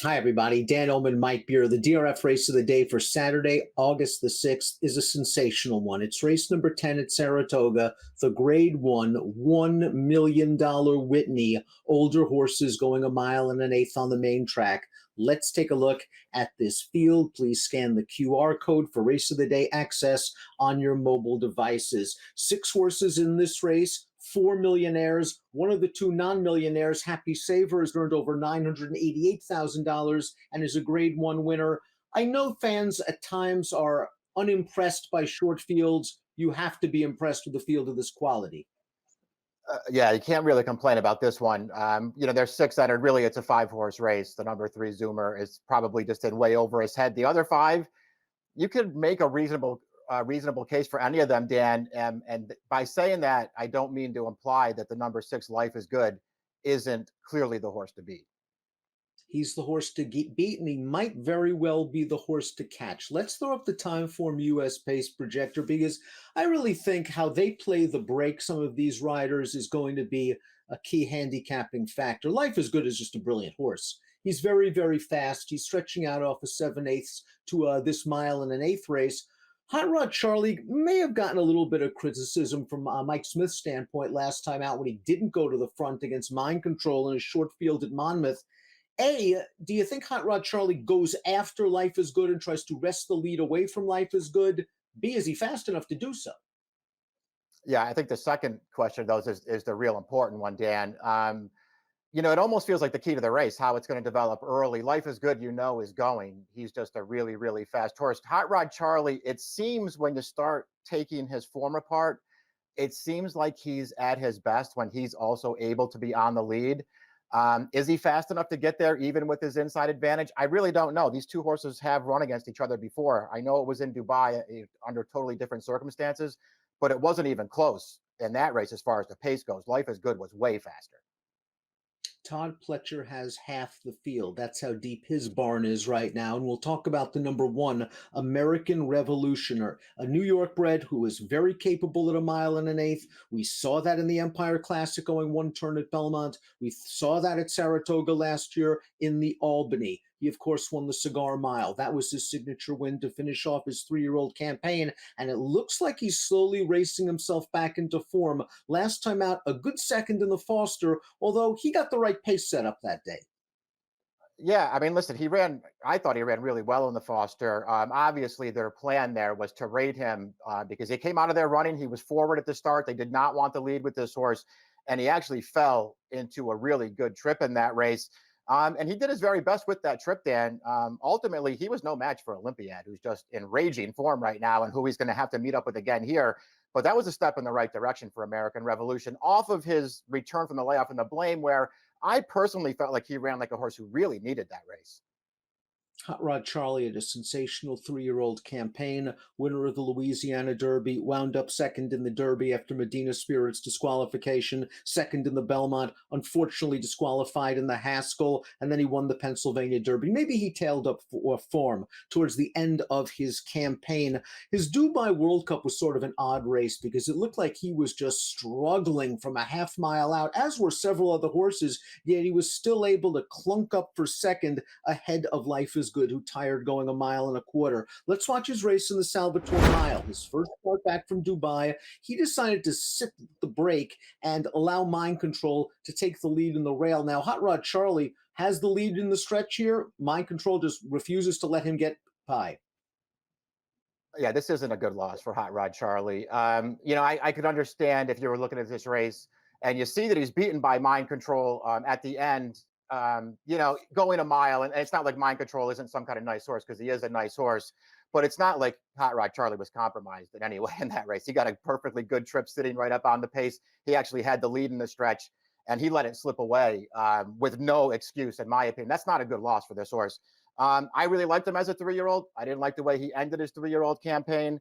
Hi, everybody. Dan Oman, Mike Beer. The DRF race of the day for Saturday, August the 6th, is a sensational one. It's race number 10 at Saratoga, the grade one, $1 million Whitney, older horses going a mile and an eighth on the main track. Let's take a look at this field. Please scan the QR code for race of the day access on your mobile devices. 6 horses in this race. 4 millionaires. One of the 2 non-millionaires, Happy Saver, has earned over $988,000 and is a grade 1 winner. I know fans at times are unimpressed by short fields. You have to be impressed with a field of this quality. Yeah, you can't really complain about this one. There's 6 entered. Really, it's a 5-horse race. The number 3 Zoomer is probably just in way over his head. The other 5, you could make a reasonable case for any of them, Dan. And by saying that, I don't mean to imply that the number 6 Life is Good isn't clearly the horse to beat. He's the horse to beat, and he might very well be the horse to catch. Let's throw up the Timeform US pace projector because I really think how they play the break, some of these riders, is going to be a key handicapping factor. Life is Good is just a brilliant horse. He's very, very fast. He's stretching out off of 7/8 to this mile and an eighth race. Hot Rod Charlie may have gotten a little bit of criticism from Mike Smith's standpoint last time out when he didn't go to the front against Mind Control in a short field at Monmouth. A, do you think Hot Rod Charlie goes after Life is Good and tries to wrest the lead away from Life is Good? B, is he fast enough to do so? Yeah, I think the second question, though, is the real important one, Dan. It almost feels like the key to the race, how it's going to develop early. Life is Good, is going. He's just a really, really fast horse. Hot Rod Charlie, it seems when you start taking his form apart, it seems like he's at his best when he's also able to be on the lead. Is he fast enough to get there, even with his inside advantage? I really don't know. These 2 horses have run against each other before. I know it was in Dubai under totally different circumstances, but it wasn't even close in that race as far as the pace goes. Life is Good was way faster. Todd Pletcher has half the field. That's how deep his barn is right now. And we'll talk about the number 1, American Revolutioner, a New York bred who is very capable at a mile and an eighth. We saw that in the Empire Classic going 1 turn at Belmont. We saw that at Saratoga last year in the Albany. He, of course, won the Cigar Mile. That was his signature win to finish off his 3-year-old campaign, and it looks like he's slowly racing himself back into form. Last time out, a good second in the Foster, although he got the right pace set up that day. Yeah, I mean, listen, I thought he ran really well in the Foster. Obviously, their plan there was to rate him because he came out of there running. He was forward at the start. They did not want to lead with this horse, and he actually fell into a really good trip in that race. And he did his very best with that trip, Dan. Ultimately, he was no match for Olympiad, who's just in raging form right now and who he's going to have to meet up with again here. But that was a step in the right direction for American Revolution off of his return from the layoff and the blame, where I personally felt like he ran like a horse who really needed that race. Hot Rod Charlie had a sensational 3-year-old campaign, winner of the Louisiana Derby, wound up second in the Derby after Medina Spirit's disqualification, second in the Belmont, unfortunately disqualified in the Haskell, and then he won the Pennsylvania Derby. Maybe he tailed up form towards the end of his campaign. His Dubai World Cup was sort of an odd race because it looked like he was just struggling from a half mile out, as were several other horses, yet he was still able to clunk up for second ahead of Life is Good, who tired going a mile and a quarter. Let's watch his race in the Salvatore Mile. His first start back from Dubai, he decided to sit the brake and allow Mind Control to take the lead in the rail. Now, Hot Rod Charlie has the lead in the stretch here. Mind Control just refuses to let him get by. Yeah, this isn't a good loss for Hot Rod Charlie. I could understand if you were looking at this race and you see that he's beaten by Mind Control at the end. Going a mile, and it's not like Mind Control isn't some kind of nice horse, because he is a nice horse, but it's not like Hot Rod Charlie was compromised in any way in that race. He got a perfectly good trip sitting right up on the pace. He actually had the lead in the stretch, and he let it slip away with no excuse, in my opinion. That's not a good loss for this horse. I really liked him as a 3-year-old. I didn't like the way he ended his 3-year-old campaign.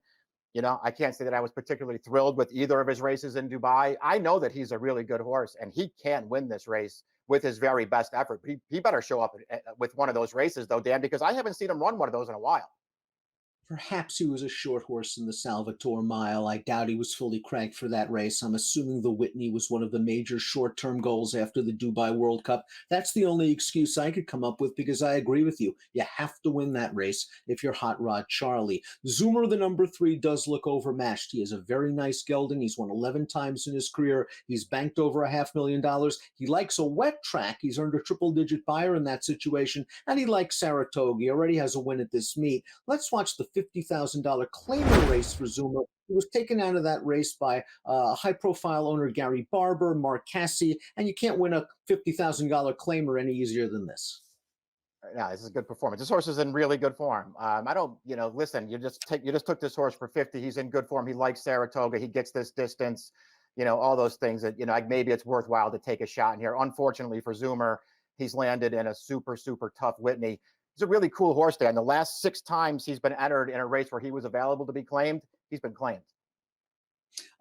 I can't say that I was particularly thrilled with either of his races in Dubai. I know that he's a really good horse, and he can win this race with his very best effort. He better show up with one of those races, though, Dan, because I haven't seen him run one of those in a while. Perhaps he was a short horse in the Salvatore Mile. I doubt he was fully cranked for that race. I'm assuming the Whitney was one of the major short term goals after the Dubai World Cup. That's the only excuse I could come up with because I agree with you. You have to win that race if you're Hot Rod Charlie. Zoomer, the number three, does look overmatched. He has a very nice gelding. He's won 11 times in his career. He's banked over $500,000. He likes a wet track. He's earned a triple digit buyer in that situation. And he likes Saratoga. He already has a win at this meet. Let's watch the $50,000 claimer race for Zuma. He was taken out of that race by high-profile owner Gary Barber, Mark Cassey, and you can't win a $50,000 claimer any easier than this. Yeah, this is a good performance. This horse is in really good form. I don't, listen. You just took this horse for 50. He's in good form. He likes Saratoga. He gets this distance. All those things that like maybe it's worthwhile to take a shot in here. Unfortunately for Zoomer, he's landed in a super tough Whitney. He's a really cool horse there. And the last 6 times he's been entered in a race where he was available to be claimed, he's been claimed.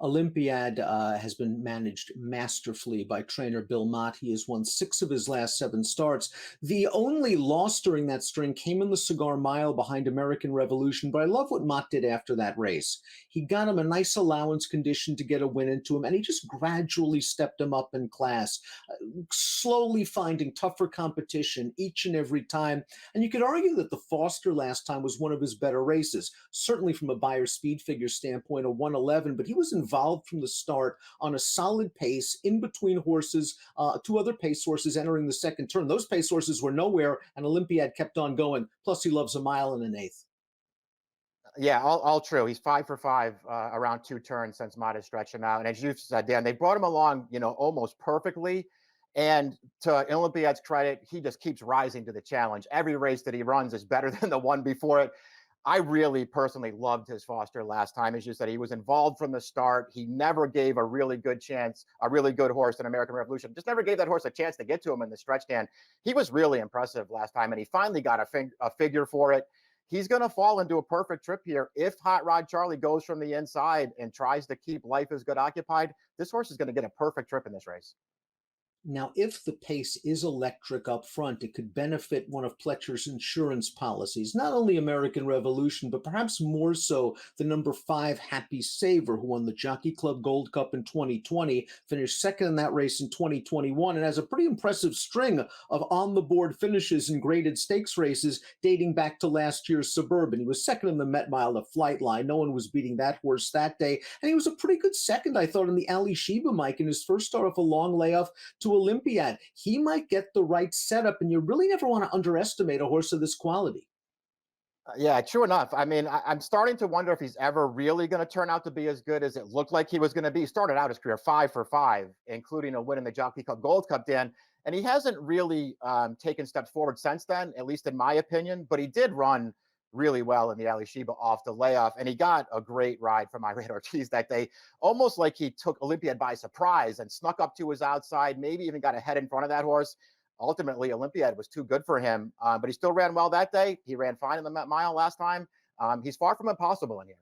Olympiad has been managed masterfully by trainer Bill Mott. He has won 6 of his last 7 starts. The only loss during that string came in the Cigar Mile behind American Revolution, but I love what Mott did after that race. He got him a nice allowance condition to get a win into him, and he just gradually stepped him up in class, slowly finding tougher competition each and every time. And you could argue that the Foster last time was one of his better races, certainly from a Beyer speed figure standpoint, a 111, but he was involved from the start on a solid pace in between horses, 2 other pace horses entering the second turn. Those pace horses were nowhere, and Olympiad kept on going. Plus, he loves a mile and an eighth. Yeah, all true. He's 5 for 5 around 2 turns since Mott has stretched him out. And as you said, Dan, they brought him along, almost perfectly. And to Olympiad's credit, he just keeps rising to the challenge. Every race that he runs is better than the one before it. I really personally loved his Foster last time. As you said, he was involved from the start. He never gave a really good chance, a really good horse in American Revolution. Just never gave that horse a chance to get to him in the stretch stand. He was really impressive last time, and he finally got a figure for it. He's going to fall into a perfect trip here. If Hot Rod Charlie goes from the inside and tries to keep Life is Good occupied, this horse is going to get a perfect trip in this race. Now, if the pace is electric up front, it could benefit one of Pletcher's insurance policies, not only American Revolution, but perhaps more so the number 5 Happy Saver, who won the Jockey Club Gold Cup in 2020, finished second in that race in 2021, and has a pretty impressive string of on-the-board finishes in graded stakes races dating back to last year's Suburban. He was second in the Met Mile to Flightline. No one was beating that horse that day, and he was a pretty good second, I thought, in the Ali Sheba Mike in his first start off a long layoff to Olympiad. He might get the right setup, and you really never want to underestimate a horse of this quality. Yeah, true enough. I mean, I'm starting to wonder if he's ever really going to turn out to be as good as it looked like he was going to be. He started out his career 5 for 5, including a win in the Jockey Club Gold Cup, Dan. And he hasn't really taken steps forward since then, at least in my opinion. But he did run really well in the Ali Sheba off the layoff. And he got a great ride from Irene Ortiz that day, almost like he took Olympiad by surprise and snuck up to his outside, maybe even got ahead in front of that horse. Ultimately, Olympiad was too good for him, but he still ran well that day. He ran fine in the Met Mile last time. He's far from impossible in here.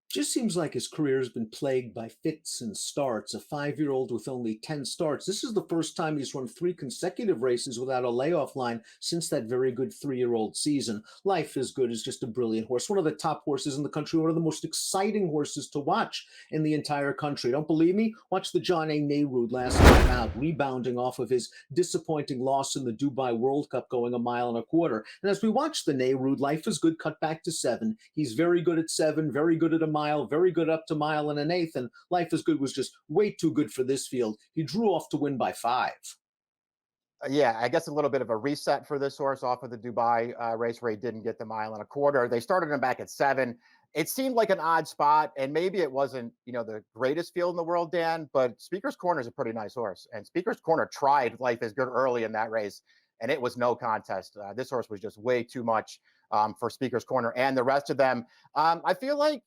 Just seems like his career has been plagued by fits and starts. A 5-year-old with only 10 starts. This is the first time he's run 3 consecutive races without a layoff line since that very good 3-year-old season. Life is Good is just a brilliant horse. One of the top horses in the country, one of the most exciting horses to watch in the entire country. Don't believe me? Watch the John A. Nehrude last time out, rebounding off of his disappointing loss in the Dubai World Cup, going 1.25 miles. And as we watch the Nehrude, Life is Good cut back to 7. He's very good at 7, very good at a mile, very good up to mile and an eighth, and Life is Good was just way too good for this field. He drew off to win by 5. Yeah, I guess a little bit of a reset for this horse off of the Dubai race where he didn't get the 1.25 miles. They started him back at 7. It seemed like an odd spot, and maybe it wasn't, the greatest field in the world, Dan, but Speaker's Corner is a pretty nice horse. And Speaker's Corner tried Life is Good early in that race, and it was no contest. This horse was just way too much for Speaker's Corner and the rest of them. I feel like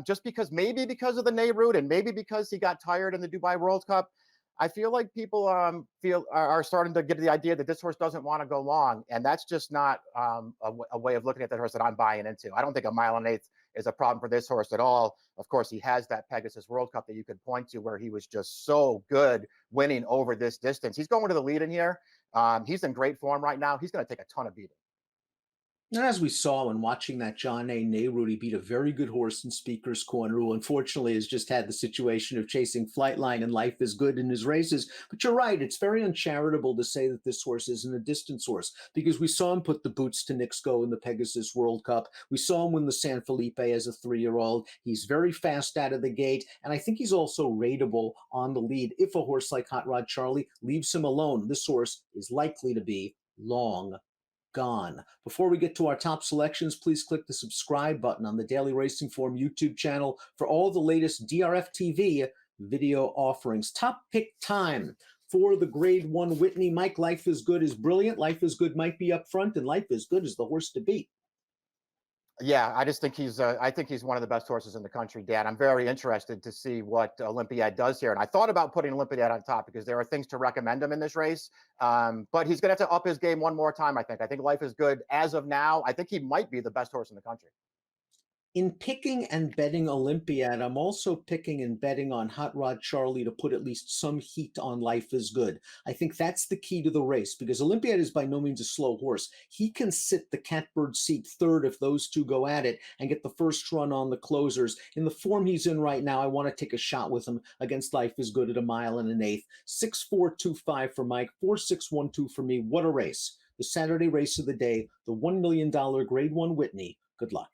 just maybe because of the Nehrude and maybe because he got tired in the Dubai World Cup, I feel like people are starting to get the idea that this horse doesn't want to go long, and that's just not a way of looking at that horse that I'm buying into. I don't think 1.125 miles is a problem for this horse at all. Of course, he has that Pegasus World Cup that you could point to where he was just so good winning over this distance. He's going to the lead in here. He's in great form right now. He's going to take a ton of beating. And as we saw when watching that John A. Nehru, he beat a very good horse in Speaker's Corner, who unfortunately has just had the situation of chasing Flightline and Life is Good in his races. But you're right, it's very uncharitable to say that this horse isn't a distance horse, because we saw him put the boots to Nick's go in the Pegasus World Cup. We saw him win the San Felipe as a 3-year-old. He's very fast out of the gate, and I think he's also rateable on the lead. If a horse like Hot Rod Charlie leaves him alone, this horse is likely to be long gone. Before we get to our top selections, please click the subscribe button on the Daily Racing Form YouTube channel for all the latest DRFTV video offerings. Top pick time for the Grade 1 Whitney. Mike, Life is Good is brilliant. Life is Good might be up front, and Life is Good is the horse to beat. Yeah, I just think I think he's one of the best horses in the country, Dan. I'm very interested to see what Olympiad does here. And I thought about putting Olympiad on top because there are things to recommend him in this race. But he's going to have to up his game one more time, I think. I think Life is Good as of now. I think he might be the best horse in the country. In picking and betting Olympiad, I'm also picking and betting on Hot Rod Charlie to put at least some heat on Life is Good. I think that's the key to the race because Olympiad is by no means a slow horse. He can sit the catbird seat third if those two go at it and get the first run on the closers. In the form he's in right now, I want to take a shot with him against Life is Good at 1.125. 6-4-2-5 for Mike, 4-6-1-2 for me. What a race. The Saturday race of the day, the $1 million Grade 1 Whitney. Good luck.